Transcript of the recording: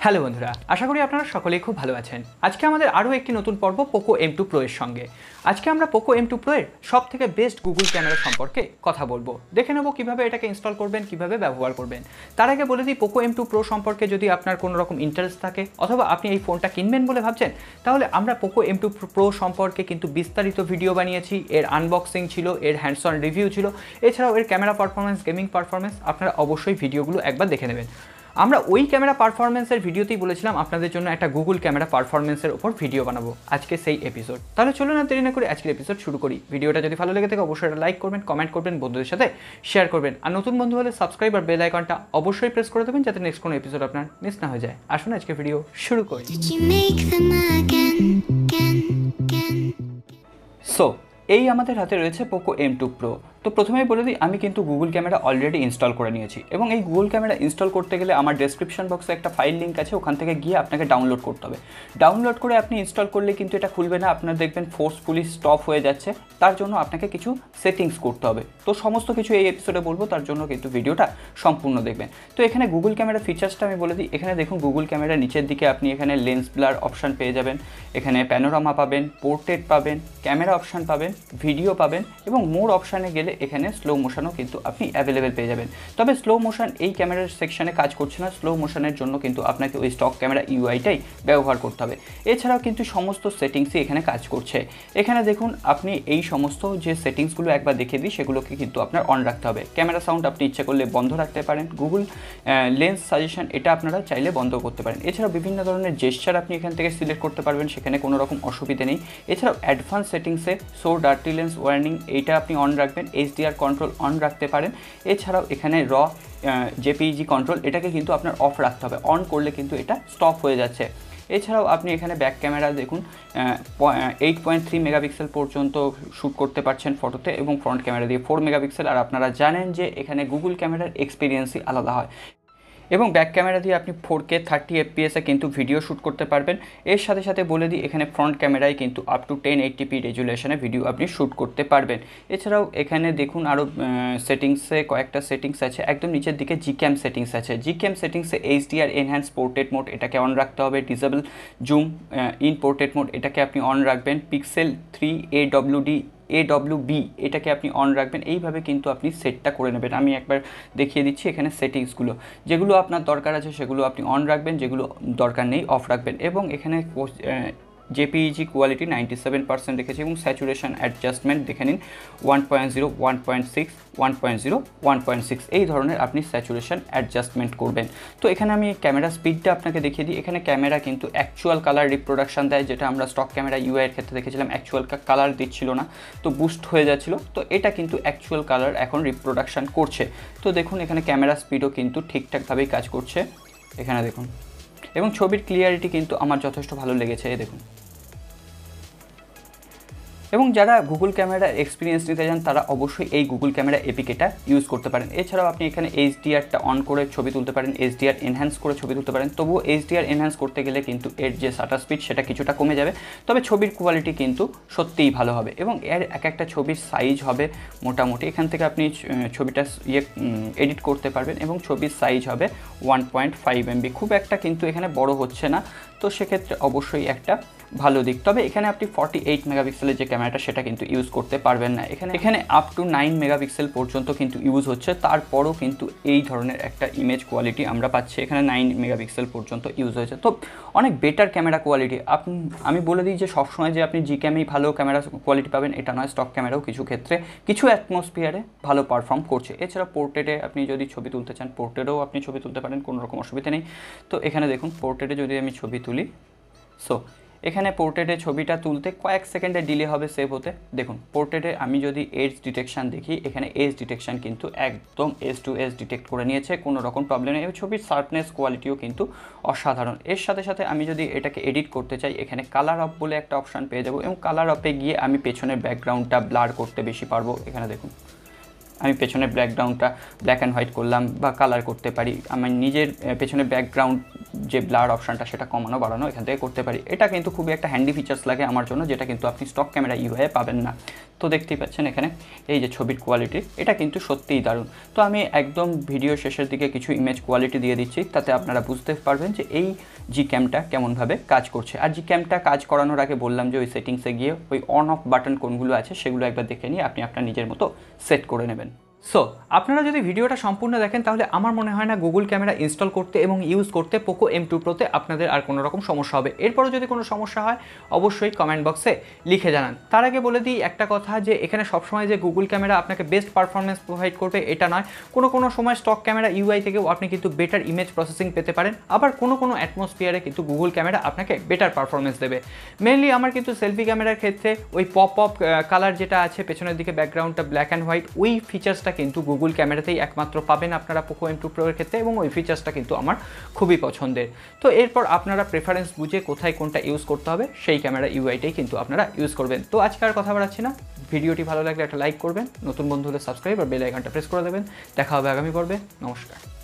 Hello বন্ধুরা, আশা করি আপনারা সকলেই খুব ভালো আছেন। আজকে আমাদের আরও একটি নতুন পর্ব পোকো M2 Pro এর সঙ্গে। আজকে আমরা পোকো M2 Pro এর সব থেকে বেস্ট গুগল ক্যামেরা সম্পর্কে কথা বলবো। দেখে নেব কীভাবে এটাকে ইনস্টল করবেন, কীভাবে ব্যবহার করবেন। তার আগে বলে দিই, পোকো M2 Pro সম্পর্কে যদি আপনার কোনো রকম ইন্টারেস্ট থাকে অথবা আপনি এই ফোনটা কিনবেন বলে ভাবছেন, তাহলে আমরা পোকো M2 Pro সম্পর্কে কিন্তু বিস্তারিত ভিডিও বানিয়েছি। এর আনবক্সিং ছিল, এর হ্যান্ডস অন রিভিউ ছিল, এছাড়াও এর ক্যামেরা পারফরমেন্স, গেমিং পারফরমেন্স আপনারা অবশ্যই ভিডিওগুলো একবার দেখে নেবেন। আমরা ওই ক্যামেরা পারফরমেন্সের ভিডিওতেই বলেছিলাম আপনাদের জন্য একটা গুগল ক্যামেরা পারফরমেন্সের উপর ভিডিও বানাবো, আজকে সেই এপিসোড। তাহলে চলুন না দেরি না করে আজকের এপিসোড শুরু করি। ভিডিওটা যদি ভালো লেগে থাকে অবশ্যই একটা লাইক করবেন, কমেন্ট করবেন, বন্ধুদের সাথে শেয়ার করবেন, আর নতুন বন্ধু হলে সাবস্ক্রাইব আর বেল আইকনটা অবশ্যই প্রেস করে দেবেন যাতে নেক্সট কোনো এপিসোড আপনার মিস না হয়ে যায়। আসুন আজকে ভিডিও শুরু করি। সো এই আমাদের হাতে রয়েছে পোকো M2 Pro। তো প্রথমেই বলে দিই, আমি কিন্তু গুগল ক্যামেরা অলরেডি ইনস্টল করে নিয়েছি এবং এই গুগল ক্যামেরা ইনস্টল করতে গেলে আমার ডেসক্রিপশন বক্সে একটা ফাইল লিঙ্ক আছে, ওখান থেকে গিয়ে আপনাকে ডাউনলোড করতে হবে। ডাউনলোড করে আপনি ইনস্টল করলে কিন্তু এটা খুলবে না, আপনার দেখবেন ফোর্সফুলি স্টপ হয়ে যাচ্ছে। তার জন্য আপনাকে কিছু সেটিংস করতে হবে। তো সমস্ত কিছু এই এপিসোডে বলবো, তার জন্য কিন্তু ভিডিওটা সম্পূর্ণ দেখবেন। তো এখানে গুগল ক্যামেরা ফিচার্সটা আমি বলে দিই। এখানে দেখুন, গুগল ক্যামেরা নিচের দিকে আপনি এখানে লেন্স ব্লার অপশান পেয়ে যাবেন, এখানে প্যানোরামা পাবেন, পোর্ট্রেট পাবেন, ক্যামেরা অপশান পাবেন, ভিডিও পাবেন এবং মোর অপশানে গেলে এখানে স্লো মোশনও কিন্তু আপনি অ্যাভেলেবেল পেয়ে যাবেন। তবে স্লো মোশন এই ক্যামেরার সেকশনে কাজ করছে না। স্লো মোশনের জন্য কিন্তু আপনাকে ওই স্টক ক্যামেরা ইউআইটাই ব্যবহার করতে হবে। এছাড়াও কিন্তু সমস্ত সেটিংসই এখানে কাজ করছে। এখানে দেখুন, আপনি এই সমস্ত যে সেটিংসগুলো একবার দেখে দিই, সেগুলোকে কিন্তু আপনার অন রাখতে হবে। ক্যামেরা সাউন্ড আপনি ইচ্ছে করলে বন্ধ রাখতে পারেন। গুগল লেন্স সাজেশন এটা আপনারা চাইলে বন্ধ করতে পারেন। এছাড়াও বিভিন্ন ধরনের জেস্চার আপনি এখান থেকে সিলেক্ট করতে পারবেন, সেখানে কোনো রকম অসুবিধা নেই। এছাড়াও অ্যাডভান্স সেটিংসে শো ডার্টি লেন্স ওয়ার্নিং এইটা আপনি অন রাখবেন। HDR কন্ট্রোল অন রাখতে পারেন। এছাড়াও এখানে জেপিইজি কন্ট্রোল এটাকে কিন্তু আপনার অফ রাখতে হবে, অন করলে কিন্তু এটা স্টপ হয়ে যাচ্ছে। এছাড়াও আপনি এখানে ব্যাক ক্যামেরা দেখুন 8.3 মেগাপিক্সেল পর্যন্ত শ্যুট করতে পারছেন ফটোতে, এবং ফ্রন্ট ক্যামেরা দিয়ে 4 মেগাপিক্সেল। আর আপনারা জানেন যে এখানে গুগল ক্যামেরার এক্সপিরিয়েন্সই আলাদা হয়। এবং ব্যাক ক্যামেরা দিয়ে আপনি 4K 30 FPS-এ কিন্তু ভিডিও শ্যুট করতে পারবেন। এর সাথে সাথে বলে দিই, এখানে ফ্রন্ট ক্যামেরায় কিন্তু আপ টু 1080p রেজুলেশনে ভিডিও আপনি শ্যুট করতে পারবেন। এছাড়াও এখানে দেখুন আরও সেটিংসে কয়েকটা সেটিংস আছে। একদম নিচের দিকে Gcam সেটিংস আছে। Gcam সেটিংসে HDR এনহ্যান্স পোর্ট্রেট মোড এটাকে অন রাখতে হবে। Disable zoom in portrait mode এটাকে আপনি অন রাখবেন। পিক্সেল 3 AWB এটাকে আপনি অন রাখবেন। এইভাবে কিন্তু আপনি সেটটা করে নেবেন। আমি একবার দেখিয়ে দিচ্ছি এখানে সেটিংসগুলো। যেগুলো আপনার দরকার আছে সেগুলো আপনি অন রাখবেন, যেগুলো দরকার নেই অফ রাখবেন। এবং এখানে জেপিইজি কোয়ালিটি 97% রেখেছি এবং স্যাচুরেশন অ্যাডজাস্টমেন্ট দেখে নিন 1.0, 1.6, 1.0, 1.6 এই ধরনের আপনি স্যাচুরেশন অ্যাডজাস্টমেন্ট করবেন। তো এখানে আমি ক্যামেরা স্পিডটা আপনাকে দেখিয়ে দিই। এখানে ক্যামেরা কিন্তু অ্যাকচুয়াল কালার রিপ্রোডাকশান দেয়, যেটা আমরা স্টক ক্যামেরা ইউআইয়ের ক্ষেত্রে দেখেছিলাম অ্যাকচুয়াল কালার দিচ্ছিল না, তো বুস্ট হয়ে যাচ্ছিল। তো এটা কিন্তু অ্যাকচুয়াল কালার এখন রিপ্রোডাকশান করছে। তো দেখুন এখানে ক্যামেরা স্পিডও কিন্তু ঠিকঠাকভাবেই কাজ করছে, এখানে দেখুন। এবং ছবির ক্লিয়ারিটি কিন্তু আমার যথেষ্ট ভালো লেগেছে, দেখুন। এবং যারা গুগল ক্যামেরার এক্সপিরিয়েন্স নিতে চান তারা অবশ্যই এই গুগল ক্যামেরা এপিকেটা ইউজ করতে পারেন। এছাড়াও আপনি এখানে HDRটা অন করে ছবি তুলতে পারেন, HDR এনহ্যান্স করে ছবি তুলতে পারেন। তবুও HDR এনহ্যান্স করতে গেলে কিন্তু এর যে শাটার স্পিড সেটা কিছুটা কমে যাবে, তবে ছবির কোয়ালিটি কিন্তু সত্যিই ভালো হবে। এবং এর এক একটা ছবির সাইজ হবে মোটামুটি, এখান থেকে আপনি ছবিটা এডিট করতে পারবেন। এবং ছবির সাইজ হবে 1.5 MB, খুব একটা কিন্তু এখানে বড় হচ্ছে না। তো সেক্ষেত্রে অবশ্যই একটা ভালো দিক। তবে এখানে আপনি 48 মেগাপিক্সেলের যে ক্যামেরাটা সেটা কিন্তু ইউজ করতে পারবেন না। এখানে আপ টু 9 মেগাপিক্সেল পর্যন্ত কিন্তু ইউজ হচ্ছে, তারপরও কিন্তু এই ধরনের একটা ইমেজ কোয়ালিটি আমরা পাচ্ছি। এখানে 9 মেগাপিক্সেল পর্যন্ত ইউজ হয়েছে, তো অনেক বেটার ক্যামেরা কোয়ালিটি। আমি বলে দিই যে সবসময় যে আপনি জিক্যামেই ভালো ক্যামেরা কোয়ালিটি পাবেন এটা নয়, স্টক ক্যামেরাও কিছু ক্ষেত্রে কিছু অ্যাটমসফিয়ারে ভালো পারফর্ম করছে। এছাড়া পোর্ট্রেটে আপনি যদি ছবি তুলতে চান পোর্ট্রেটেও আপনি ছবি তুলতে পারেন, কোনো রকম অসুবিধা নেই। তো এখানে দেখুন পোর্ট্রেটে যদি আমি ছবি তুলি, সো এখানে পোর্ট্রেটে ছবিটা তুলতে কয়েক সেকেন্ডে ডিলে হবে সেভ হতে। দেখুন পোর্ট্রেটে আমি যদি এজ ডিটেকশান দেখি, এখানে এজ ডিটেকশান কিন্তু একদম S2S ডিটেক্ট করে নিয়েছে, কোনো রকম প্রবলেম নেই। ছবির শার্পনেস কোয়ালিটিও কিন্তু অসাধারণ। এর সাথে সাথে আমি যদি এটাকে এডিট করতে চাই, এখানে কালার অফ বলে একটা অপশান পেয়ে যাবো, এবং কালার অফে গিয়ে আমি পেছনের ব্যাকগ্রাউন্ডটা ব্লার করতে বেশি পারবো। এখানে দেখুন আমি পেছনের ব্যাকগ্রাউন্ডটা ব্ল্যাক অ্যান্ড হোয়াইট করলাম বা কালার করতে পারি। আমার নিজের পেছনের ব্যাকগ্রাউন্ড যে ব্লার অপশানটা সেটা কমানো বাড়ানো এখান থেকে করতে পারি। এটা কিন্তু খুবই একটা হ্যান্ডি ফিচার্স লাগে আমার জন্য, যেটা কিন্তু আপনি স্টক ক্যামেরা ইউআই পাবেন না। তো দেখতেই পাচ্ছেন এখানে এই যে ছবির কোয়ালিটি, এটা কিন্তু সত্যিই দারুণ। তো আমি একদম ভিডিও শেষের দিকে কিছু ইমেজ কোয়ালিটি দিয়ে দিচ্ছি, তাতে আপনারা বুঝতে পারবেন যে এই Gcamটা কেমনভাবে কাজ করছে। আর Gcamটা কাজ করানোর আগে বললাম যে ওই সেটিংসে গিয়ে ওই অন অফ বাটন কোনগুলো আছে সেগুলো একবার দেখে নিয়ে আপনি আপনার নিজের মতো সেট করে নেবেন। সো আপনারা যদি ভিডিওটা সম্পূর্ণ দেখেন তাহলে আমার মনে হয় না গুগল ক্যামেরা ইনস্টল করতে এবং ইউজ করতে Poco M2 Proতে আপনাদের আর কোনো রকম সমস্যা হবে। এরপরও যদি কোনো সমস্যা হয় অবশ্যই কমেন্ট বক্সে লিখে জানান। তার আগে বলে দিই একটা কথা, যে এখানে সবসময় যে গুগল ক্যামেরা আপনাকে বেস্ট পারফরমেন্স প্রোভাইড করবে এটা নয়। কোনো সময় স্টক ক্যামেরা ইউআই থেকেও আপনি কিন্তু বেটার ইমেজ প্রসেসিং পেতে পারেন, আবার কোনো অ্যাটমসফিয়ারে কিন্তু গুগল ক্যামেরা আপনাকে বেটার পারফরমেন্স দেবে। মেনলি আমার কিন্তু সেলফি ক্যামেরার ক্ষেত্রে ওই পপ কালার যেটা আছে পেছনের দিকে ব্যাকগ্রাউন্ডটা ব্ল্যাক অ্যান্ড হোয়াইট, ওই ফিচার্সটা কিন্তু গুগল ক্যামেরাতেই একমাত্র পাবেন আপনারা Poco M2 Pro এর ক্ষেত্রে, এবং ওই ফিচার্সটা কিন্তু আমার খুবই পছন্দের। তো এরপর আপনারা প্রেফারেন্স বুঝে কোথায় কোনটা ইউজ করতে হবে সেই ক্যামেরা ইউআইটাই কিন্তু আপনারা ইউজ করবেন। তো আজকে আর কথা বাড়াচ্ছি না, ভিডিওটি ভালো লাগলে একটা লাইক করবেন, নতুন বন্ধু হলে সাবস্ক্রাইব আর বেল আইকনটা প্রেস করে দেবেন। দেখা হবে আগামী পর্বে। নমস্কার।